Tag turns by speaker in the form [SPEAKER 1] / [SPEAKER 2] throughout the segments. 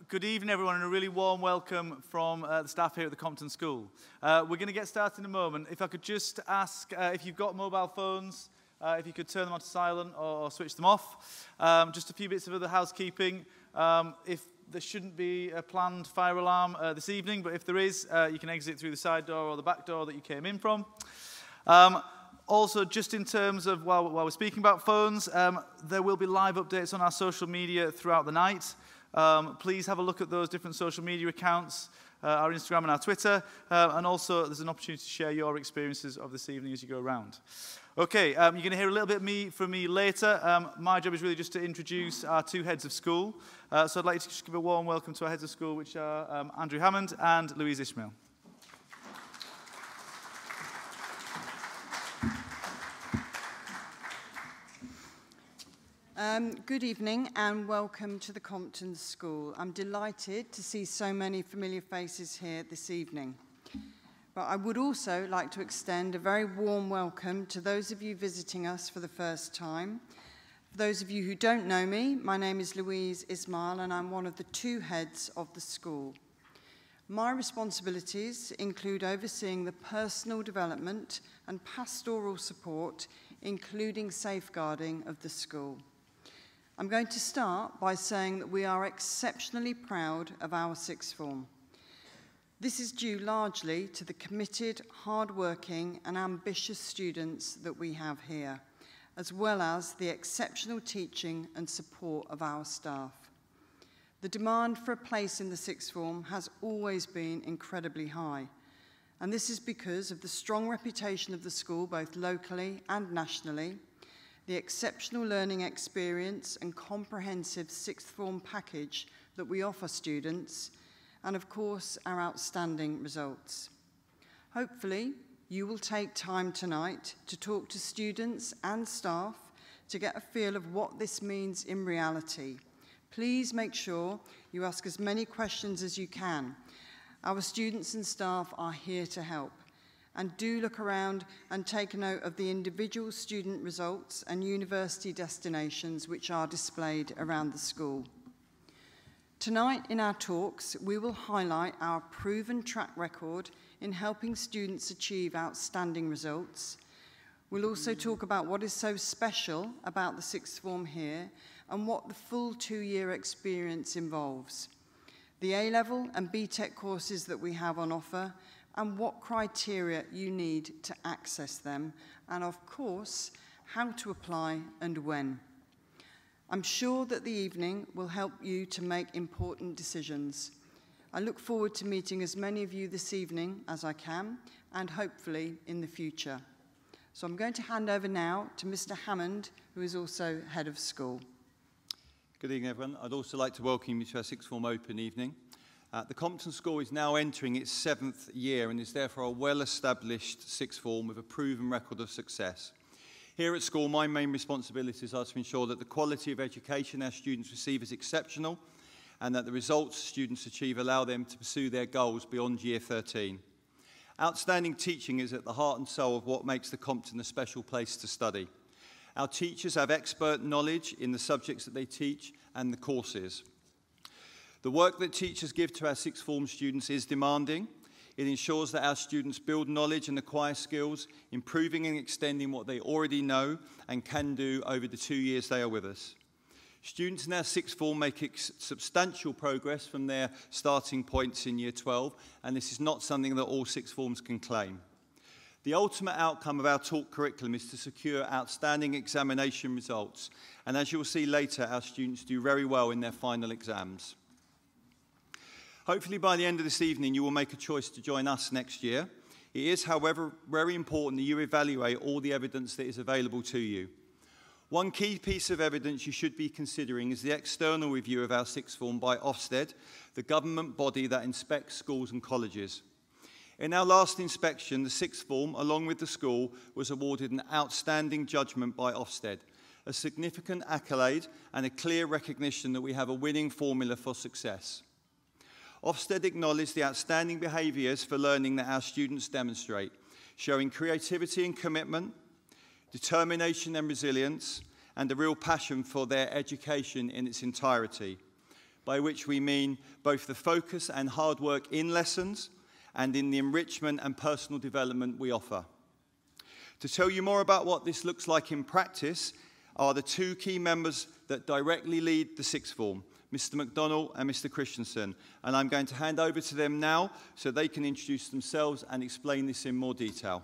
[SPEAKER 1] Good evening, everyone, and a really warm welcome from the staff here at the Compton School. We're going to get started in a moment. If I could just ask if you've got mobile phones, if you could turn them on to silent or switch them off. Just a few bits of other housekeeping. If there shouldn't be a planned fire alarm this evening, but if there is, you can exit through the side door or the back door that you came in from. Also, just in terms of while we're speaking about phones, there will be live updates on our social media throughout the night. Please have a look at those different social media accounts, our Instagram and our Twitter, and also there's an opportunity to share your experiences of this evening as you go around. Okay, you're going to hear a little bit from me later. My job is really just to introduce our two heads of school. So I'd like to just give a warm welcome to our heads of school, which are Andrew Hammond and Louise Ismail.
[SPEAKER 2] Good evening and welcome to the Compton School. I'm delighted to see so many familiar faces here this evening. But I would also like to extend a very warm welcome to those of you visiting us for the first time. For those of you who don't know me, my name is Louise Ismail and I'm one of the two heads of the school. My responsibilities include overseeing the personal development and pastoral support, including safeguarding of the school. I'm going to start by saying that we are exceptionally proud of our sixth form. This is due largely to the committed, hard-working and ambitious students that we have here, as well as the exceptional teaching and support of our staff. The demand for a place in the sixth form has always been incredibly high, and this is because of the strong reputation of the school both locally and nationally, the exceptional learning experience and comprehensive sixth form package that we offer students, and of course, our outstanding results. Hopefully, you will take time tonight to talk to students and staff to get a feel of what this means in reality. Please make sure you ask as many questions as you can. Our students and staff are here to help. And do look around and take note of the individual student results and university destinations which are displayed around the school. Tonight in our talks, we will highlight our proven track record in helping students achieve outstanding results. We'll also talk about what is so special about the sixth form here and what the full two-year experience involves, the A-level and BTEC courses that we have on offer, and what criteria you need to access them, and of course, how to apply and when. I'm sure that the evening will help you to make important decisions. I look forward to meeting as many of you this evening as I can, and hopefully in the future. So I'm going to hand over now to Mr. Hammond, who is also head of school.
[SPEAKER 3] Good evening, everyone. I'd also like to welcome you to our sixth form open evening. The Compton School is now entering its 7th year and is therefore a well-established sixth form with a proven record of success. Here at school, my main responsibilities are to ensure that the quality of education our students receive is exceptional and that the results students achieve allow them to pursue their goals beyond year 13. Outstanding teaching is at the heart and soul of what makes the Compton a special place to study. Our teachers have expert knowledge in the subjects that they teach and the courses. The work that teachers give to our sixth form students is demanding. It ensures that our students build knowledge and acquire skills, improving and extending what they already know and can do over the 2 years they are with us. Students in our sixth form make substantial progress from their starting points in year 12, and this is not something that all sixth forms can claim. The ultimate outcome of our taught curriculum is to secure outstanding examination results, and as you'll see later, our students do very well in their final exams. Hopefully by the end of this evening you will make a choice to join us next year. It is, however, very important that you evaluate all the evidence that is available to you. One key piece of evidence you should be considering is the external review of our sixth form by Ofsted, the government body that inspects schools and colleges. In our last inspection, the sixth form, along with the school, was awarded an outstanding judgment by Ofsted, a significant accolade and a clear recognition that we have a winning formula for success. Ofsted acknowledged the outstanding behaviours for learning that our students demonstrate, showing creativity and commitment, determination and resilience, and a real passion for their education in its entirety. by which we mean both the focus and hard work in lessons and in the enrichment and personal development we offer. To tell you more about what this looks like in practice are the two key members that directly lead the sixth form, Mr. McDonnell and Mr. Christensen, and I'm going to hand over to them now so they can introduce themselves and explain this in more detail.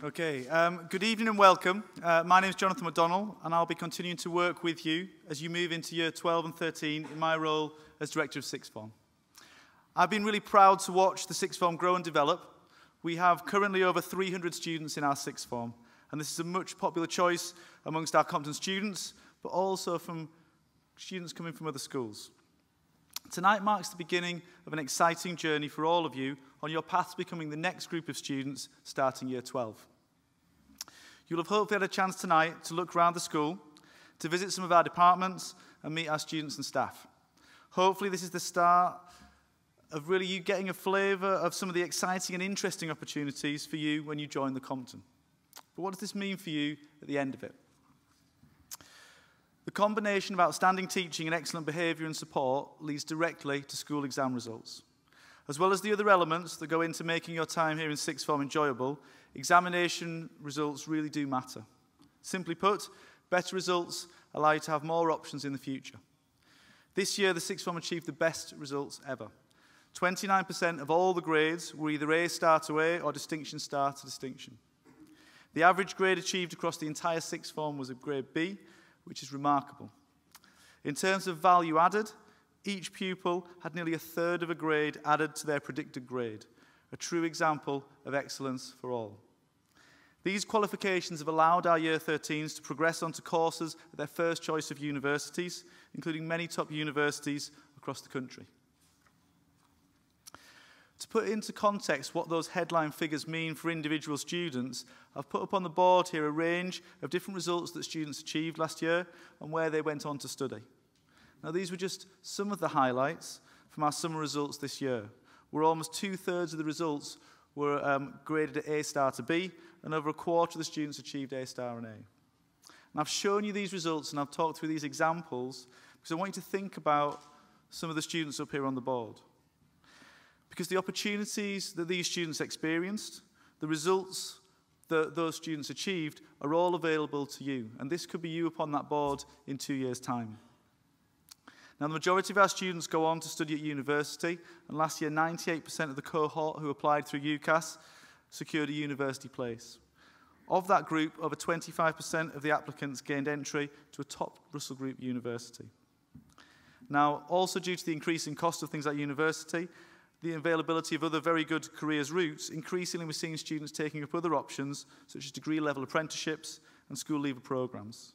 [SPEAKER 1] Okay, good evening and welcome. My name is Jonathan McDonnell, and I'll be continuing to work with you as you move into year 12 and 13 in my role as Director of Sixth Form. I've been really proud to watch the Sixth Form grow and develop. We have currently over 300 students in our Sixth Form, and this is a much popular choice amongst our Compton students, but also from students coming from other schools. Tonight marks the beginning of an exciting journey for all of you on your path to becoming the next group of students starting year 12. You'll have hopefully had a chance tonight to look around the school, to visit some of our departments and meet our students and staff. Hopefully this is the start of really you getting a flavour of some of the exciting and interesting opportunities for you when you join the Compton. But what does this mean for you at the end of it? The combination of outstanding teaching and excellent behaviour and support leads directly to school exam results. As well as the other elements that go into making your time here in Sixth Form enjoyable, examination results really do matter. Simply put, better results allow you to have more options in the future. This year, the Sixth Form achieved the best results ever. 29% of all the grades were either A star to A or distinction star to distinction. The average grade achieved across the entire Sixth Form was a grade B, which is remarkable. In terms of value added, each pupil had nearly a third of a grade added to their predicted grade, a true example of excellence for all. These qualifications have allowed our Year 13s to progress onto courses at their first choice of universities, including many top universities across the country. To put into context what those headline figures mean for individual students, I've put up on the board here a range of different results that students achieved last year and where they went on to study. Now, these were just some of the highlights from our summer results this year, where almost 2/3 of the results were graded at A star to B, and over a quarter of the students achieved A star and A. And I've shown you these results and I've talked through these examples because I want you to think about some of the students up here on the board. Because the opportunities that these students experienced, the results that those students achieved, are all available to you. And this could be you upon that board in 2 years' time. Now, the majority of our students go on to study at university, and last year 98% of the cohort who applied through UCAS secured a university place. Of that group, over 25% of the applicants gained entry to a top Russell Group university. Now, also due to the increasing cost of things like university, the availability of other very good careers routes, increasingly we're seeing students taking up other options, such as degree-level apprenticeships and school leaver programs.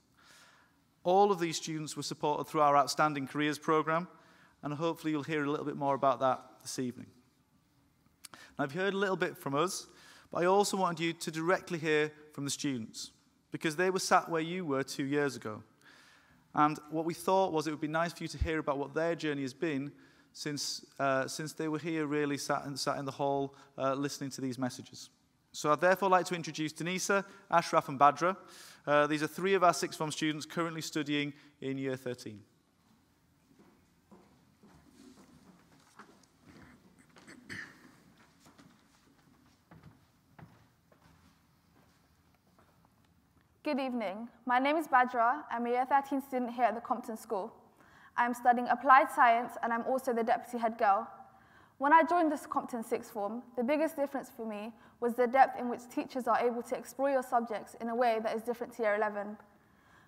[SPEAKER 1] All of these students were supported through our Outstanding Careers programme, and hopefully you'll hear a little bit more about that this evening. Now, you've heard a little bit from us, but I also wanted you to directly hear from the students, because they were sat where you were 2 years ago. And what we thought was it would be nice for you to hear about what their journey has been since they were here really sat in the hall listening to these messages. So I'd therefore like to introduce Denisa, Ashraf and Badra. These are 3 of our Sixth Form students currently studying in Year 13.
[SPEAKER 4] Good evening. My name is Badra. I'm a Year 13 student here at the Compton School. I'm studying Applied Science, and I'm also the Deputy Head Girl. When I joined this Compton Sixth Form, the biggest difference for me was the depth in which teachers are able to explore your subjects in a way that is different to Year 11.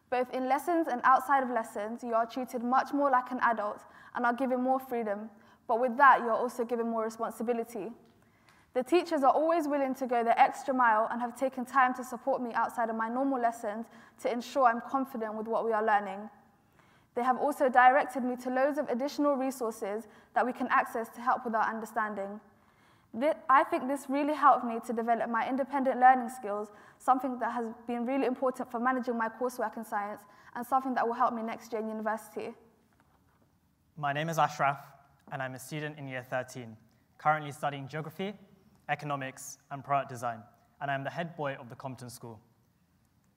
[SPEAKER 4] Both in lessons and outside of lessons, you are treated much more like an adult and are given more freedom, but with that, you are also given more responsibility. The teachers are always willing to go the extra mile and have taken time to support me outside of my normal lessons to ensure I'm confident with what we are learning. They have also directed me to loads of additional resources that we can access to help with our understanding. I think this really helped me to develop my independent learning skills, something that has been really important for managing my coursework in science and something that will help me next year in university.
[SPEAKER 5] My name is Ashraf, and I'm a student in Year 13, currently studying geography, economics, and product design, and I'm the head boy of the Compton School.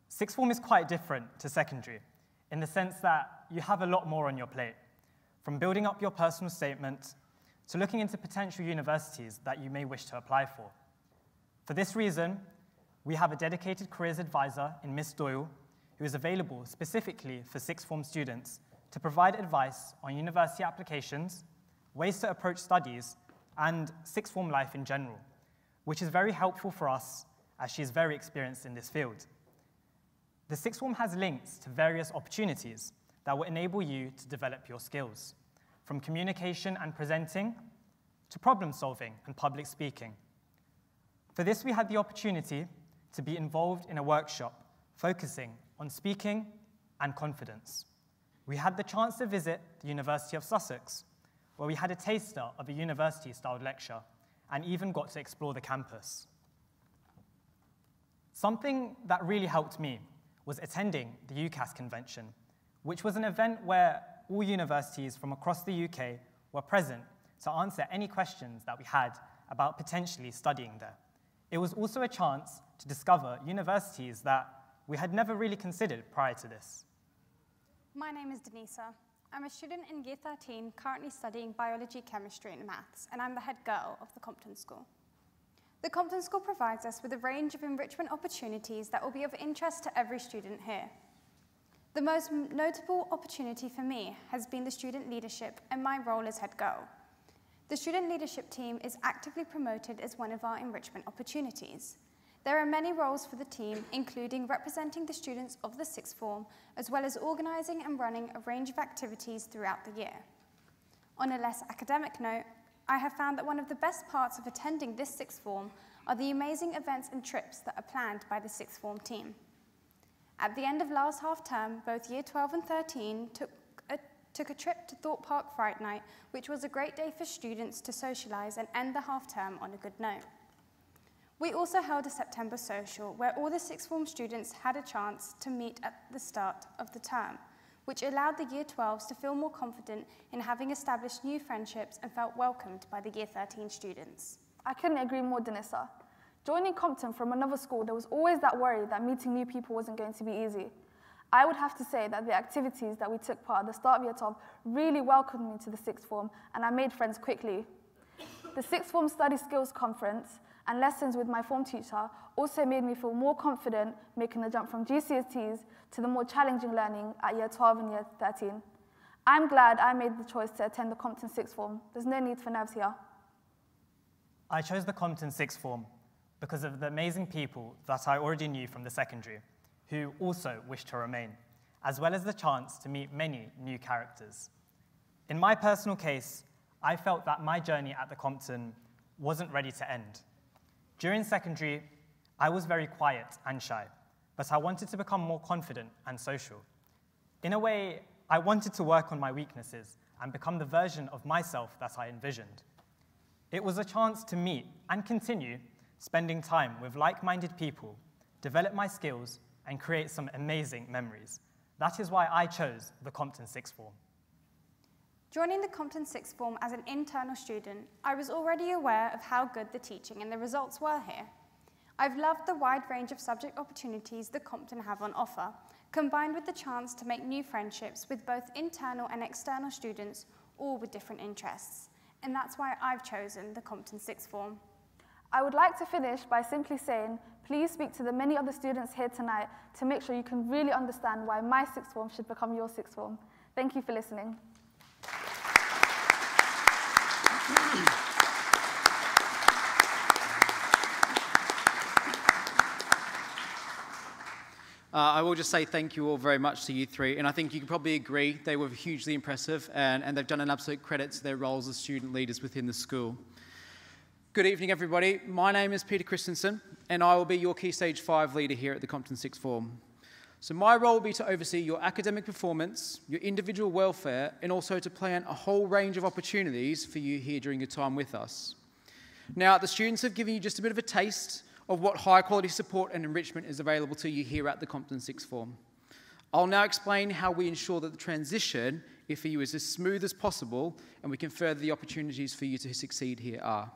[SPEAKER 5] Sixth form is quite different to secondary in the sense that you have a lot more on your plate, from building up your personal statement to looking into potential universities that you may wish to apply for. For this reason, we have a dedicated careers advisor in Miss Doyle, who is available specifically for sixth form students to provide advice on university applications, ways to approach studies, and sixth form life in general, which is very helpful for us as she is very experienced in this field. The sixth form has links to various opportunities that will enable you to develop your skills, from communication and presenting to problem solving and public speaking. For this, we had the opportunity to be involved in a workshop focusing on speaking and confidence. We had the chance to visit the University of Sussex, where we had a taster of a university-styled lecture and even got to explore the campus. Something that really helped me was attending the UCAS convention, which was an event where all universities from across the UK were present to answer any questions that we had about potentially studying there. It was also a chance to discover universities that we had never really considered prior to this.
[SPEAKER 6] My name is Denisa. I'm a student in Year 13, currently studying biology, chemistry, and maths, and I'm the head girl of the Compton School. The Compton School provides us with a range of enrichment opportunities that will be of interest to every student here. The most notable opportunity for me has been the student leadership and my role as head girl. The student leadership team is actively promoted as one of our enrichment opportunities. There are many roles for the team, including representing the students of the sixth form, as well as organising and running a range of activities throughout the year. On a less academic note, I have found that one of the best parts of attending this sixth form are the amazing events and trips that are planned by the sixth form team. At the end of last half term, both Year 12 and 13 took a trip to Thorpe Park Fright Night, which was a great day for students to socialise and end the half term on a good note. We also held a September social where all the sixth form students had a chance to meet at the start of the term, which allowed the Year 12s to feel more confident in having established new friendships and felt welcomed by the Year 13 students.
[SPEAKER 4] I couldn't agree more, Denisa. Joining Compton from another school, there was always that worry that meeting new people wasn't going to be easy. I would have to say that the activities that we took part at the start of Year 12 really welcomed me to the sixth form, and I made friends quickly. The sixth form study skills conference and lessons with my form teacher also made me feel more confident making the jump from GCSEs to the more challenging learning at Year 12 and Year 13. I'm glad I made the choice to attend the Compton sixth form. There's no need for nerves here.
[SPEAKER 5] I chose the Compton sixth form because of the amazing people that I already knew from the secondary, who also wished to remain, as well as the chance to meet many new characters. In my personal case, I felt that my journey at the Compton wasn't ready to end. During secondary, I was very quiet and shy, but I wanted to become more confident and social. In a way, I wanted to work on my weaknesses and become the version of myself that I envisioned. It was a chance to meet and continue spending time with like-minded people, develop my skills, and create some amazing memories. That is why I chose the Compton sixth form.
[SPEAKER 6] Joining the Compton sixth form as an internal student, I was already aware of how good the teaching and the results were here. I've loved the wide range of subject opportunities that Compton have on offer, combined with the chance to make new friendships with both internal and external students, all with different interests. And that's why I've chosen the Compton sixth form.
[SPEAKER 4] I would like to finish by simply saying, please speak to the many other students here tonight to make sure you can really understand why my sixth form should become your sixth form. Thank you for listening.
[SPEAKER 7] I will just say thank you all very much to you three, and I think you can probably agree they were hugely impressive, and they've done an absolute credit to their roles as student leaders within the school. Good evening, everybody. My name is Peter Christensen, and I will be your Key Stage 5 leader here at the Compton Sixth Form. So my role will be to oversee your academic performance, your individual welfare, and also to plan a whole range of opportunities for you here during your time with us. Now, the students have given you just a bit of a taste of what high-quality support and enrichment is available to you here at the Compton Sixth Form. I'll now explain how we ensure that the transition for you is as smooth as possible, and we can further the opportunities for you to succeed here are.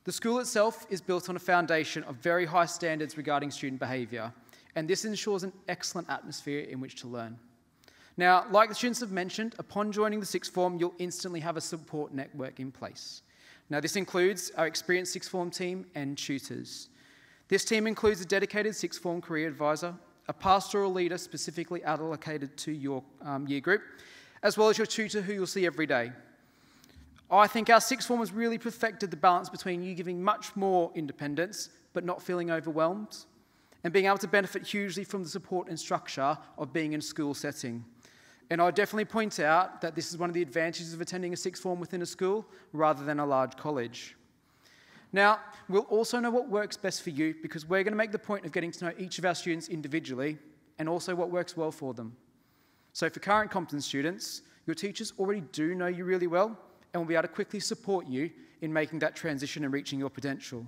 [SPEAKER 7] The school itself is built on a foundation of very high standards regarding student behaviour, and this ensures an excellent atmosphere in which to learn. Now, like the students have mentioned, upon joining the sixth form, you'll instantly have a support network in place. Now, this includes our experienced sixth form team and tutors. This team includes a dedicated sixth form career advisor, a pastoral leader specifically allocated to your year group, as well as your tutor who you'll see every day. I think our sixth form has really perfected the balance between you giving much more independence but not feeling overwhelmed, and being able to benefit hugely from the support and structure of being in a school setting. And I definitely point out that this is one of the advantages of attending a sixth form within a school rather than a large college. Now, we'll also know what works best for you because we're going to make the point of getting to know each of our students individually and also what works well for them. So for current Compton students, your teachers already do know you really well and will be able to quickly support you in making that transition and reaching your potential.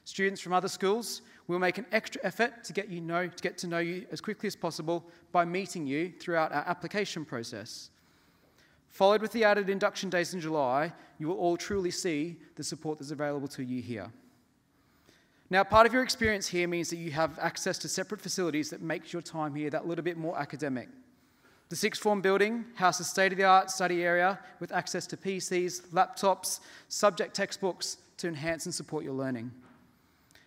[SPEAKER 7] Students from other schools will make an extra effort to get to know you as quickly as possible by meeting you throughout our application process. Followed with the added induction days in July, you will all truly see the support that's available to you here. Now, part of your experience here means that you have access to separate facilities that makes your time here that little bit more academic. The sixth form building houses a state-of-the-art study area with access to PCs, laptops, subject textbooks to enhance and support your learning.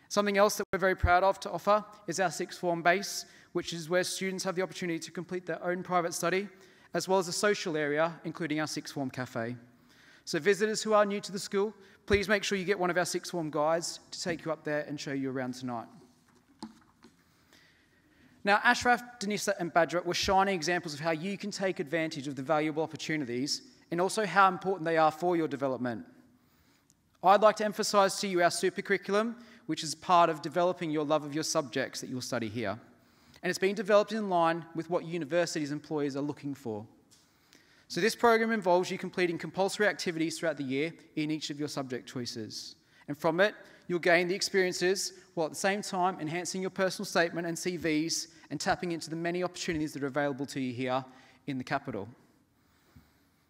[SPEAKER 7] Something else that we're very proud of to offer is our sixth form base, which is where students have the opportunity to complete their own private study, as well as a social area, including our sixth form cafe. So visitors who are new to the school, please make sure you get one of our sixth form guides to take you up there and show you around tonight. Now, Ashraf, Denisa, and Badra were shining examples of how you can take advantage of the valuable opportunities and also how important they are for your development. I'd like to emphasise to you our super curriculum, which is part of developing your love of your subjects that you'll study here. And it's been developed in line with what universities' employers are looking for. So this program involves you completing compulsory activities throughout the year in each of your subject choices. And from it, you'll gain the experiences while at the same time enhancing your personal statement and CVs and tapping into the many opportunities that are available to you here in the capital.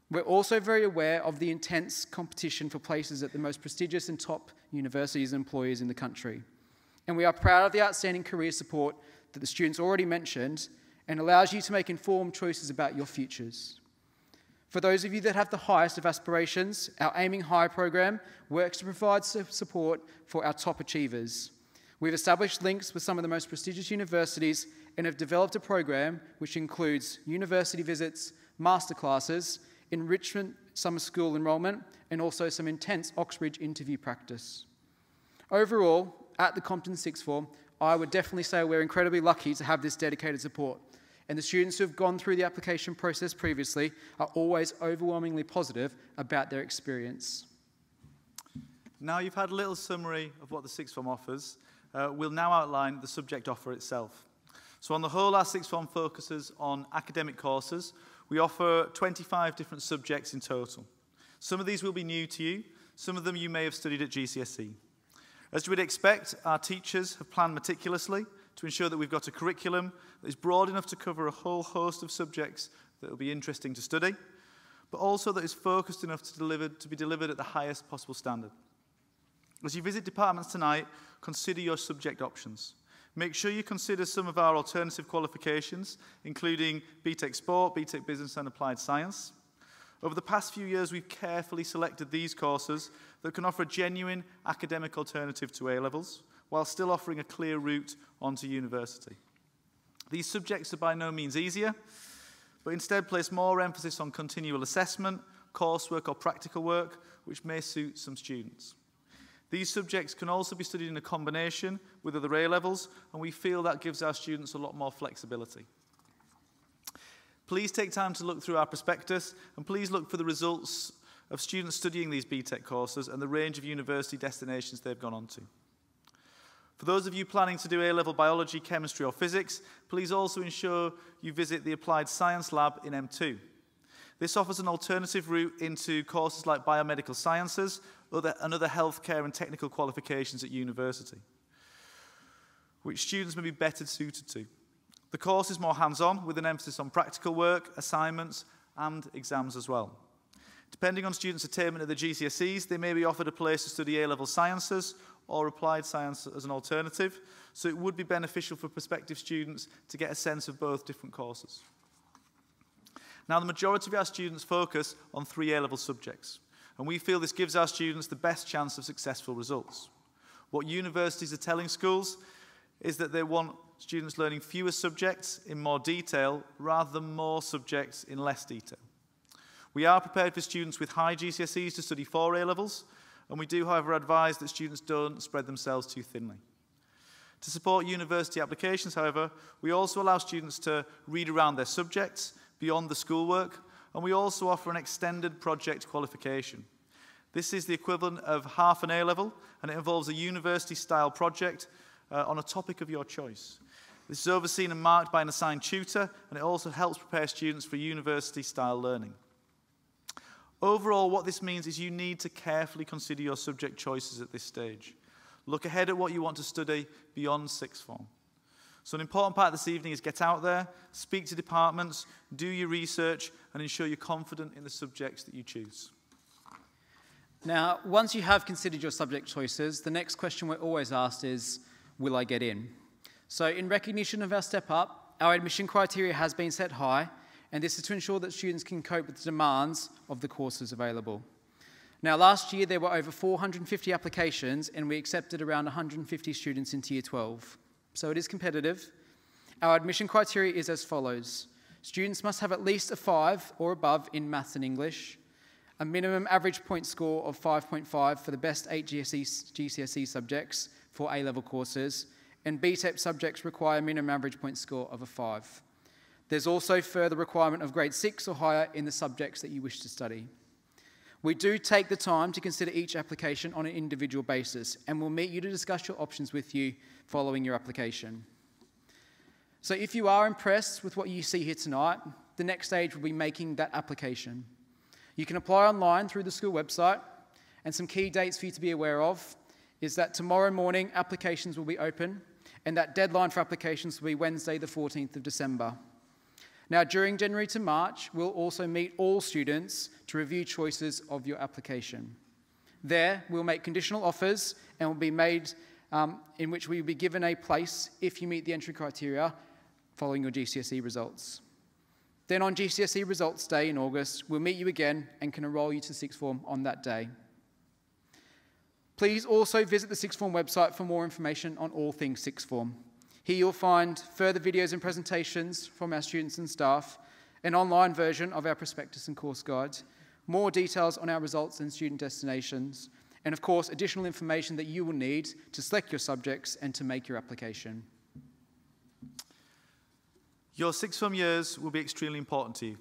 [SPEAKER 7] We're also very aware of the intense competition for places at the most prestigious and top universities and employers in the country. And we are proud of the outstanding career support that the students already mentioned and allows you to make informed choices about your futures. For those of you that have the highest of aspirations, our Aiming High program works to provide support for our top achievers. We've established links with some of the most prestigious universities and have developed a program which includes university visits, masterclasses, enrichment summer school enrolment, and also some intense Oxbridge interview practice. Overall, at the Compton Sixth Form, I would definitely say we're incredibly lucky to have this dedicated support. And the students who have gone through the application process previously are always overwhelmingly positive about their experience.
[SPEAKER 1] Now you've had a little summary of what the sixth form offers, we'll now outline the subject offer itself. So on the whole, our sixth form focuses on academic courses. We offer 25 different subjects in total. Some of these will be new to you, some of them you may have studied at GCSE. As you would expect, our teachers have planned meticulously to ensure that we've got a curriculum that is broad enough to cover a whole host of subjects that will be interesting to study, but also that is focused enough to be delivered at the highest possible standard. As you visit departments tonight, consider your subject options. Make sure you consider some of our alternative qualifications, including BTEC Sport, BTEC Business and Applied Science. Over the past few years, we've carefully selected these courses that can offer a genuine academic alternative to A-levels, while still offering a clear route onto university. These subjects are by no means easier, but instead place more emphasis on continual assessment, coursework or practical work, which may suit some students. These subjects can also be studied in a combination with other A-levels, and we feel that gives our students a lot more flexibility. Please take time to look through our prospectus, and please look for the results of students studying these BTEC courses and the range of university destinations they've gone on to. For those of you planning to do A-level biology, chemistry or physics, please also ensure you visit the Applied Science Lab in M2. This offers an alternative route into courses like biomedical sciences and other healthcare and technical qualifications at university, which students may be better suited to. The course is more hands-on, with an emphasis on practical work, assignments, and exams as well. Depending on students' attainment of the GCSEs, they may be offered a place to study A-level sciences or applied science as an alternative, so it would be beneficial for prospective students to get a sense of both different courses. Now, the majority of our students focus on 3 A-level subjects, and we feel this gives our students the best chance of successful results. What universities are telling schools is that they want students learning fewer subjects in more detail rather than more subjects in less detail. We are prepared for students with high GCSEs to study 4 A-levels, and we do, however, advise that students don't spread themselves too thinly. To support university applications, however, we also allow students to read around their subjects beyond the schoolwork, and we also offer an extended project qualification. This is the equivalent of half an A-level, and it involves a university-style project on a topic of your choice. This is overseen and marked by an assigned tutor, and it also helps prepare students for university-style learning. Overall, what this means is you need to carefully consider your subject choices at this stage. Look ahead at what you want to study beyond sixth form. So an important part this evening is get out there, speak to departments, do your research, and ensure you're confident in the subjects that you choose.
[SPEAKER 7] Now, once you have considered your subject choices, the next question we're always asked is, will I get in? So in recognition of our step up, our admission criteria has been set high, and this is to ensure that students can cope with the demands of the courses available. Now, last year there were over 450 applications, and we accepted around 150 students into Year 12. So it is competitive. Our admission criteria is as follows. Students must have at least a 5 or above in maths and English, a minimum average point score of 5.5 for the best 8 GCSE subjects for A-level courses, and BTEC subjects require a minimum average point score of a 5. There's also further requirement of grade 6 or higher in the subjects that you wish to study. We do take the time to consider each application on an individual basis, and we'll meet you to discuss your options with you following your application. So if you are impressed with what you see here tonight, the next stage will be making that application. You can apply online through the school website, and some key dates for you to be aware of is that tomorrow morning applications will be open, and that deadline for applications will be Wednesday the 14th of December. Now, during January to March, we'll also meet all students to review choices of your application. There, we'll make conditional offers and will be made in which we will be given a place if you meet the entry criteria following your GCSE results. Then on GCSE results day in August, we'll meet you again and can enrol you to sixth form on that day. Please also visit the sixth form website for more information on all things sixth form. Here you'll find further videos and presentations from our students and staff, an online version of our prospectus and course guide, more details on our results and student destinations, and of course additional information that you will need to select your subjects and to make your application.
[SPEAKER 1] Your sixth form years will be extremely important to you.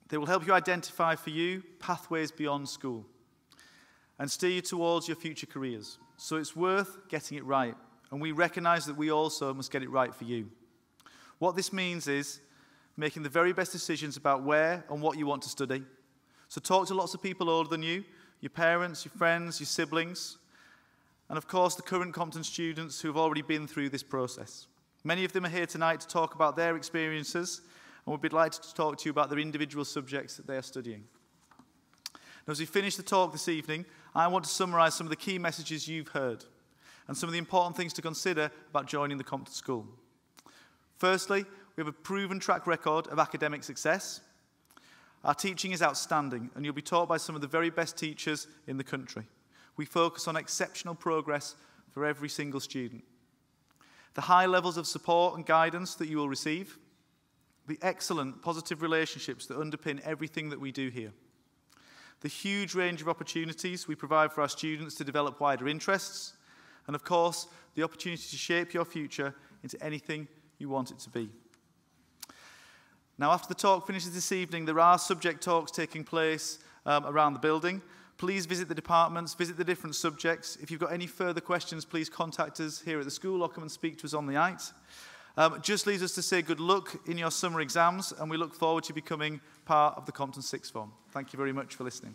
[SPEAKER 1] They will help you identify for you pathways beyond school and steer you towards your future careers. So it's worth getting it right. And we recognise that we also must get it right for you. What this means is making the very best decisions about where and what you want to study. So talk to lots of people older than you, your parents, your friends, your siblings, and of course the current Compton students who have already been through this process. Many of them are here tonight to talk about their experiences, and would be delighted to talk to you about their individual subjects that they are studying. Now, as we finish the talk this evening, I want to summarise some of the key messages you've heard and some of the important things to consider about joining the Compton School. Firstly, we have a proven track record of academic success. Our teaching is outstanding, and you'll be taught by some of the very best teachers in the country. We focus on exceptional progress for every single student. The high levels of support and guidance that you will receive, the excellent positive relationships that underpin everything that we do here, the huge range of opportunities we provide for our students to develop wider interests, and of course, the opportunity to shape your future into anything you want it to be. Now, after the talk finishes this evening, there are subject talks taking place around the building. Please visit the departments, visit the different subjects. If you've got any further questions, please contact us here at the school or come and speak to us on the night. Just leaves us to say good luck in your summer exams, and we look forward to becoming part of the Compton Sixth Form. Thank you very much for listening.